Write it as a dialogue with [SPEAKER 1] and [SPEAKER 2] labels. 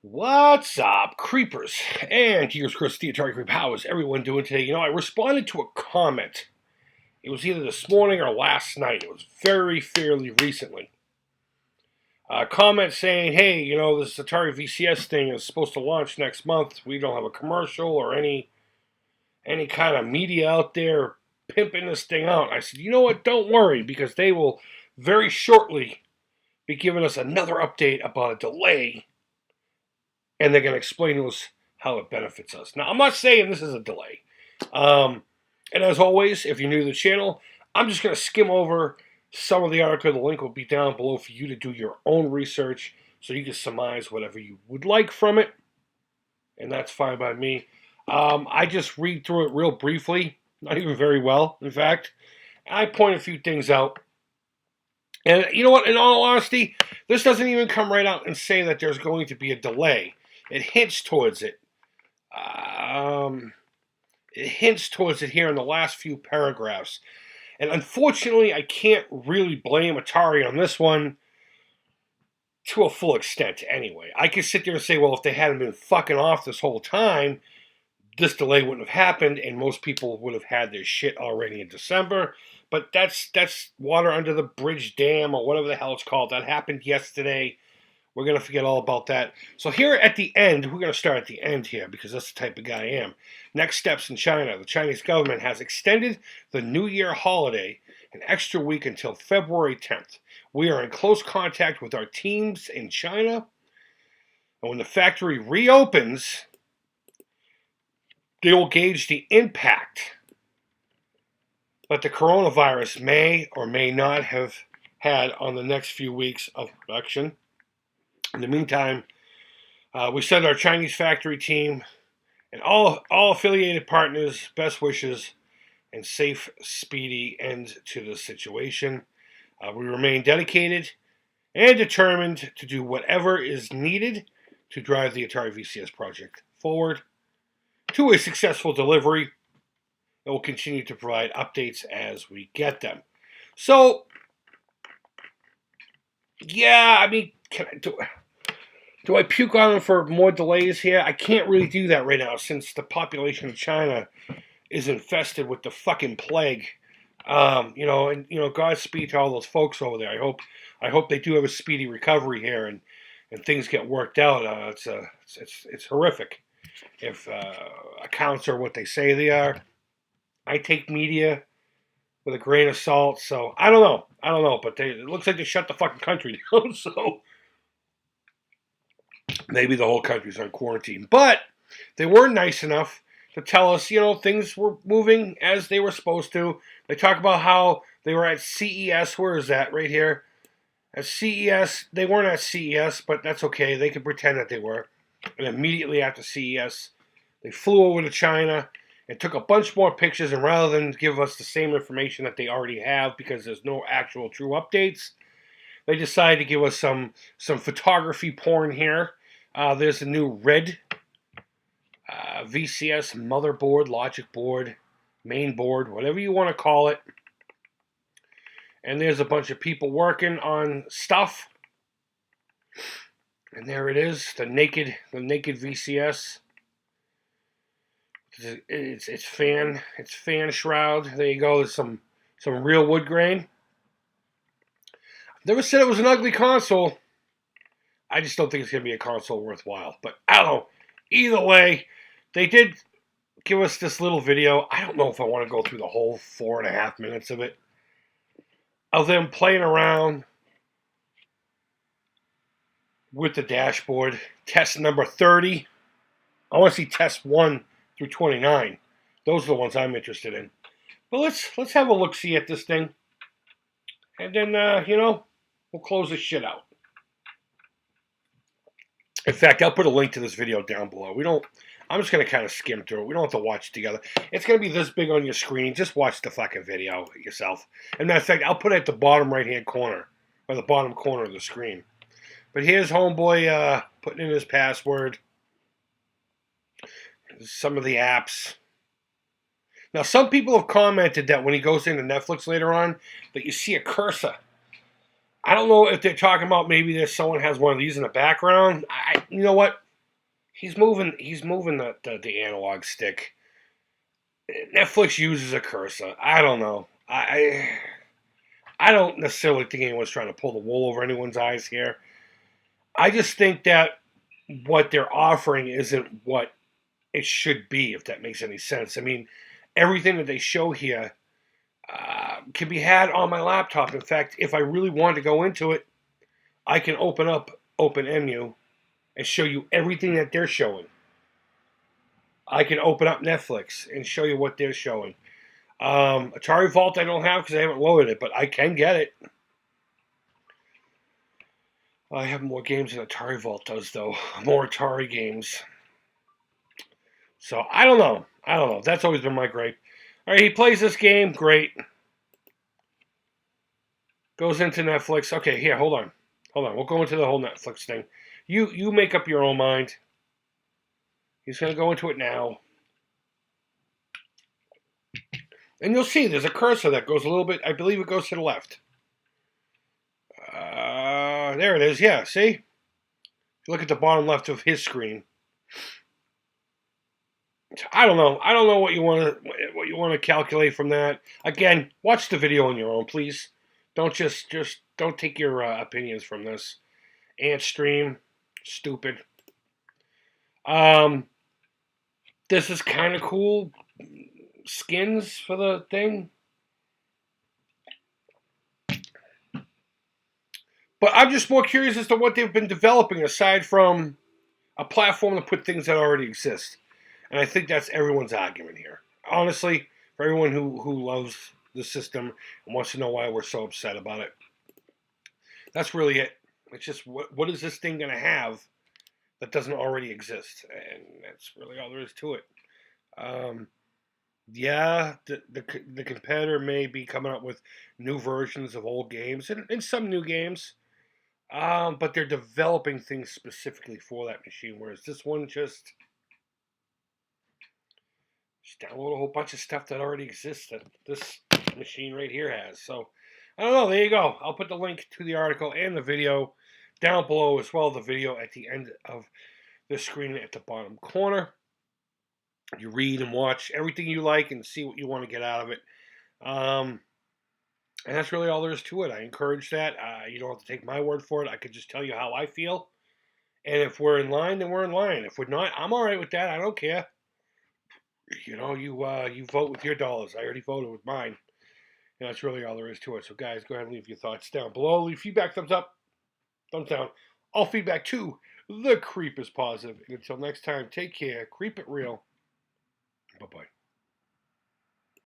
[SPEAKER 1] What's up, creepers? And here's Chris, the Atari Creep. How is everyone doing today? I responded to a comment. It was either this morning or last night. It was fairly recently. A comment saying, hey, this Atari VCS thing is supposed to launch next month. We don't have a commercial or any kind of media out there pimping this thing out. I said, you know what? Don't worry, because they will very shortly be giving us another update about a delay, and they're going to explain to us how it benefits us. Now, I'm not saying this is a delay. And as always, if you're new to the channel, I'm just going to skim over some of the article. The link will be down below for you to do your own research, so you can surmise whatever you would like from it, and that's fine by me. I just read through it real briefly, not even very well, in fact. I point a few things out. And you know what, in all honesty, this doesn't even come right out and say that there's going to be a delay. It hints towards it. It hints towards it here in the last few paragraphs. And unfortunately, I can't really blame Atari on this one to a full extent anyway. I could sit there and say, well, if they hadn't been fucking off this whole time, this delay wouldn't have happened, and most people would have had their shit already in December. But that's water under the bridge dam, or whatever the hell it's called. That happened yesterday. We're going to forget all about that. So here at the end, we're going to start at the end here, because that's the type of guy I am. Next steps in China. The Chinese government has extended the New Year holiday an extra week until February 10th. We are in close contact with our teams in China. And when the factory reopens, they will gauge the impact that the coronavirus may or may not have had on the next few weeks of production. In the meantime, we send our Chinese factory team and all affiliated partners best wishes and safe, speedy end to the situation. We remain dedicated and determined to do whatever is needed to drive the Atari VCS project forward to a successful delivery, and we'll continue to provide updates as we get them. So, yeah, I mean, do I puke on them for more delays here? I can't really do that right now, since the population of China is infested with the fucking plague. Godspeed to all those folks over there. I hope they do have a speedy recovery here, and things get worked out. It's horrific if accounts are what they say they are. I take media with a grain of salt, so I don't know, but it looks like they shut the fucking country down, so maybe the whole country's on quarantine. But they were nice enough to tell us, things were moving as they were supposed to. They talk about how they were at CES. Where is that? Right here. At CES. They weren't at CES, but that's okay. They could pretend that they were. And immediately after CES, they flew over to China and took a bunch more pictures. And rather than give us the same information that they already have, because there's no actual true updates, they decided to give us some photography porn here. There's a new red VCS motherboard, logic board, main board, whatever you want to call it. And there's a bunch of people working on stuff. And there it is, the naked VCS. It's fan shroud. There you go. There's some real wood grain. Never said it was an ugly console. I just don't think it's going to be a console worthwhile. But I don't know. Either way, they did give us this little video. I don't know if I want to go through the whole 4.5 minutes of it, of them playing around with the dashboard. Test number 30. I want to see test 1 through 29. Those are the ones I'm interested in. But let's have a look-see at this thing. And then, we'll close this shit out. In fact, I'll put a link to this video down below. I'm just going to kind of skim through it. We don't have to watch it together. It's going to be this big on your screen. Just watch the fucking video yourself. And matter of fact, I'll put it at the bottom right-hand corner, or the bottom corner of the screen. But here's homeboy putting in his password. Some of the apps. Now, some people have commented that when he goes into Netflix later on, that you see a cursor. I don't know if they're talking about maybe there's someone has one of these in the background. You know what? He's moving the analog stick. Netflix uses a cursor. I don't know. I don't necessarily think anyone's trying to pull the wool over anyone's eyes here. I just think that what they're offering isn't what it should be, if that makes any sense. I mean, everything that they show here can be had on my laptop. In fact, if I really want to go into it, I can open up OpenMU and show you everything that they're showing. I can open up Netflix and show you what they're showing. Atari Vault I don't have because I haven't loaded it, but I can get it. I have more games than Atari Vault does, though. More Atari games. So, I don't know. That's always been my gripe. All right, he plays this game. Great. Goes into Netflix. Okay, here, hold on. We'll go into the whole Netflix thing. You make up your own mind. He's going to go into it now. And you'll see there's a cursor that goes a little bit. I believe it goes to the left. There it is. Yeah, see? Look at the bottom left of his screen. I don't know. I don't know what you want to calculate from that. Again, watch the video on your own, please. Don't just don't take your opinions from this. Ant stream, stupid. This is kind of cool. Skins for the thing. But I'm just more curious as to what they've been developing aside from a platform to put things that already exist. And I think that's everyone's argument here. Honestly, for everyone who loves the system and wants to know why we're so upset about it. That's really it. It's just, what is this thing going to have that doesn't already exist? And that's really all there is to it. Yeah, the competitor may be coming up with new versions of old games and some new games. But they're developing things specifically for that machine, whereas this one just download a whole bunch of stuff that already exists that this machine right here has. So, I don't know. There you go. I'll put the link to the article and the video down below as well. The video at the end of the screen at the bottom corner. You read and watch everything you like and see what you want to get out of it. And that's really all there is to it. I encourage that. You don't have to take my word for it. I could just tell you how I feel. And if we're in line, then we're in line. If we're not, I'm all right with that. I don't care. You know, you vote with your dollars. I already voted with mine. And that's really all there is to it. So, guys, go ahead and leave your thoughts down below. Leave feedback, thumbs up, thumbs down. All feedback, too. The creep is positive. And until next time, take care. Creep it real.